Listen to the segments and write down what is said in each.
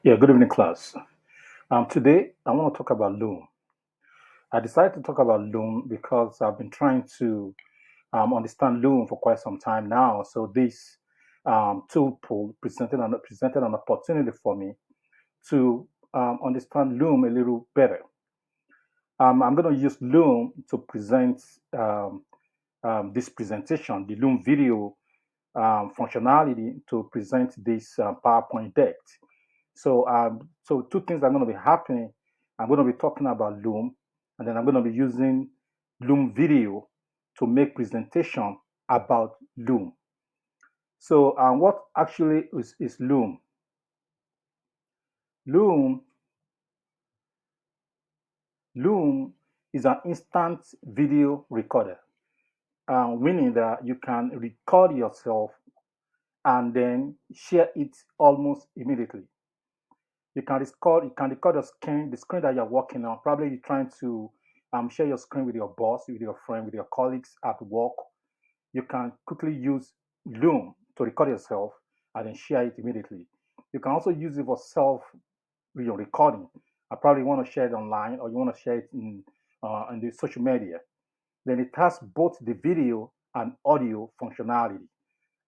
Yeah, good evening, class. Today, I want to talk about Loom. I decided to talk about Loom because I've been trying to understand Loom for quite some time now. So this tool pool presented an opportunity for me to understand Loom a little better. I'm going to use Loom to present um, this presentation, the Loom video functionality to present this PowerPoint deck. So two things are going to be happening. I'm going to be talking about Loom, and then I'm going to be using Loom video to make presentation about Loom. So what actually is Loom? Loom Loom is an instant video recorder, meaning that you can record yourself and then share it almost immediately. You can record the screen that you're working on. Probably you're trying to share your screen with your boss, with your friend, with your colleagues at work. You can quickly use Loom to record yourself and then share it immediately. You can also use it for self recording. I probably want to share it online, or you want to share it in the social media. Then it has both the video and audio functionality,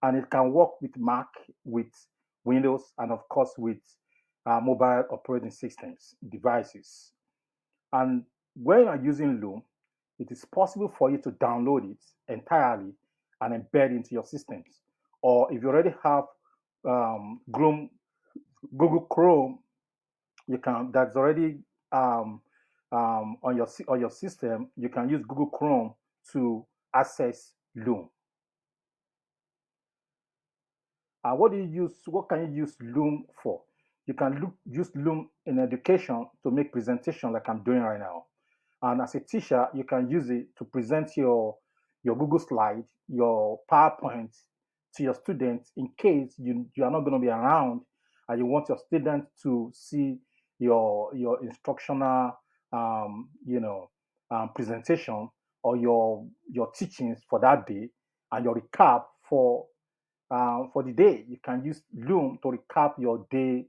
and it can work with Mac, with Windows, and of course with mobile operating systems devices. And when you're using Loom, it is possible for you to download it entirely and embed into your systems. Or if you already have Chrome, Google Chrome, you can that's already on your system. You can use Google Chrome to access Loom. What do you use? What can you use Loom for? You can use Loom in education to make presentation like I'm doing right now. And as a teacher, you can use it to present your Google slide, your PowerPoint to your students in case you are not going to be around and you want your students to see your instructional presentation, or your teachings for that day, and your recap for the day. You can use Loom to recap your day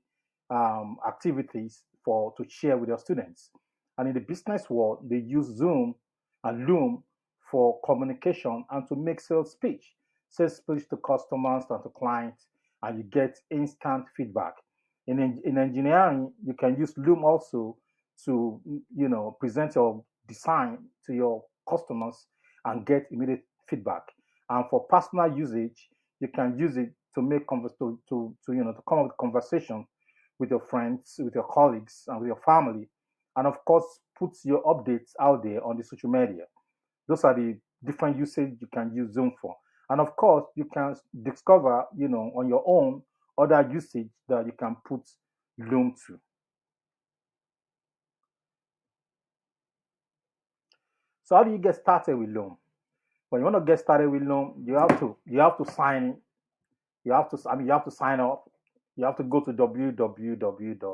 activities for to share with your students. And in the business world, they use Zoom and Loom for communication and to make sales speech to customers and to clients, and you get instant feedback. In engineering, you can use Loom also to present your design to your customers and get immediate feedback. And for personal usage, you can use it to make to come up with conversation with your friends, with your colleagues, and with your family, and of course put your updates out there on the social media. Those are the different usage you can use Zoom for. And of course, you can discover, on your own other usage that you can put Loom to. So how do you get started with Loom? When you want to get started with Loom, you have to sign in. You have to sign up. You have to go to www.loom.com.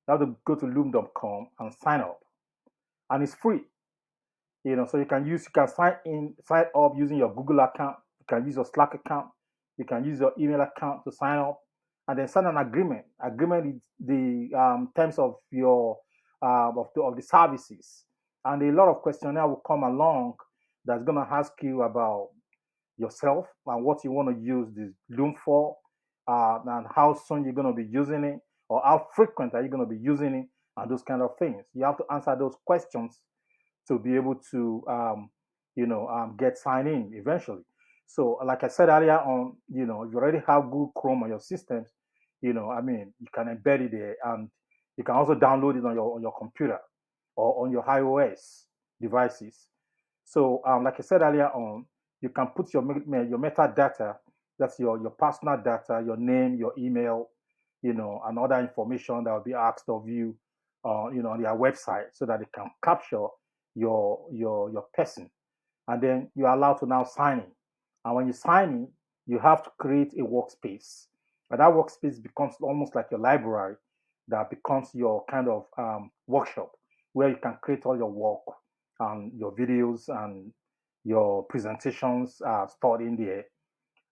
You have to go to loom.com and sign up, and it's free. So you can sign up using your Google account. You can use your Slack account. You can use your email account to sign up, and then sign an agreement. Agreement is the terms of your of the services, and a lot of questionnaire will come along that's gonna ask you about yourself and what you want to use this Loom for, and how soon you're going to be using it, or how frequent are you going to be using it, and those kind of things. You have to answer those questions to be able to, get signed in eventually. So, like I said earlier on, if you already have Google Chrome on your systems, you can embed it there, and you can also download it on your computer or on your iOS devices. So, like I said earlier on, you can put your metadata, that's your personal data, your name, your email, and other information that will be asked of you, on their website, so that they can capture your person, and then you're allowed to now sign in. And when you sign in, you have to create a workspace, and that workspace becomes almost like your library, that becomes your kind of workshop where you can create all your work and your videos and your presentations are stored in there.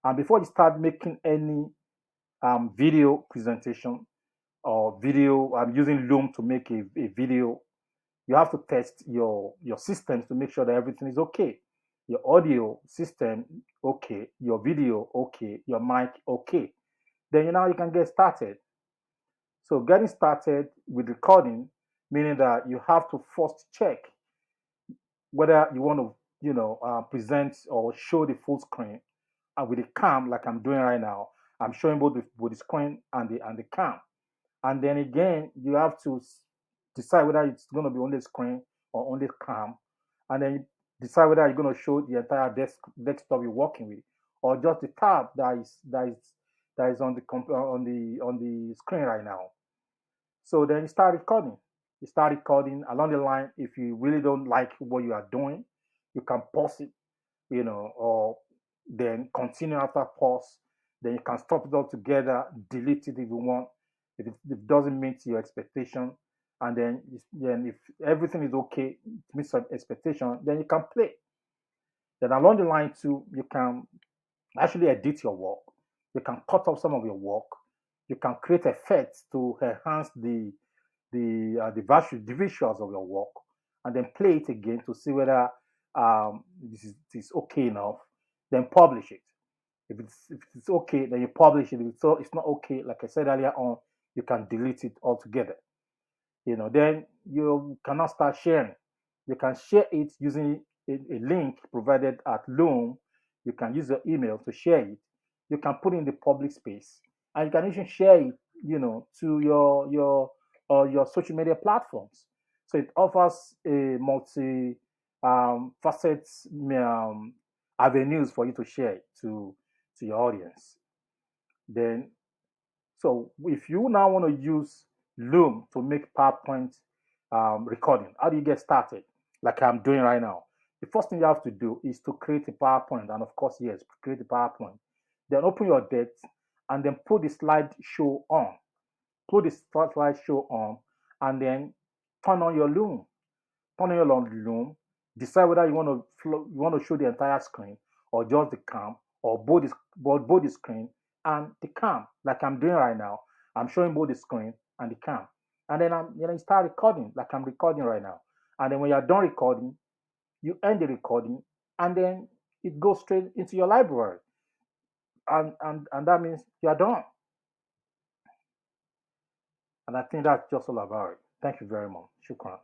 And before you start making any video presentation or video. I'm using Loom to make a video. You have to test your systems to make sure that everything is okay. Your audio system okay, your video okay, your mic okay. Then you can get started. So getting started with recording, meaning that you have to first check whether you want to, present or show the full screen. And with the cam, like I'm doing right now, I'm showing both the screen and the cam. And then again, you have to decide whether it's going to be on the screen or on the cam, and then you decide whether you're going to show the entire desktop you're working with, or just the tab that is on the screen right now. So then you start recording. You start recording along the line. If you really don't like what you are doing, you can pause it, or then continue after pause. Then you can stop it all together, delete it if you want, if it doesn't meet your expectation. And then if everything is okay, meets your expectation, then you can play. Then along the line too, you can actually edit your work. You can cut off some of your work. You can create effects to enhance the visuals of your work, and then play it again to see whether this is okay enough. Then publish it. If it's okay, then you publish it. If it's not okay, like I said earlier on, you can delete it altogether. Then you cannot start sharing. You can share it using a link provided at Loom. You can use your email to share it. You can put it in the public space, and you can even share it, to your social media platforms. So it offers a multi facets avenues for you to share it to your audience. Then so if you now want to use Loom to make PowerPoint recording, how do you get started? Like I'm doing right now. The first thing you have to do is to create a PowerPoint, and of course, yes, create a PowerPoint. Then open your deck, and then put the slideshow on. Put the slideshow on, and then turn on your Loom. Turn on your Loom. Decide whether you want to show the entire screen, or just the cam, or both the screen and the cam, like I'm doing right now. I'm showing both the screen and the cam, and then you start recording, like I'm recording right now. And then when you're done recording, you end the recording, and then it goes straight into your library, and that means you're done. And I think that's just all about it. Thank you very much. Shukran.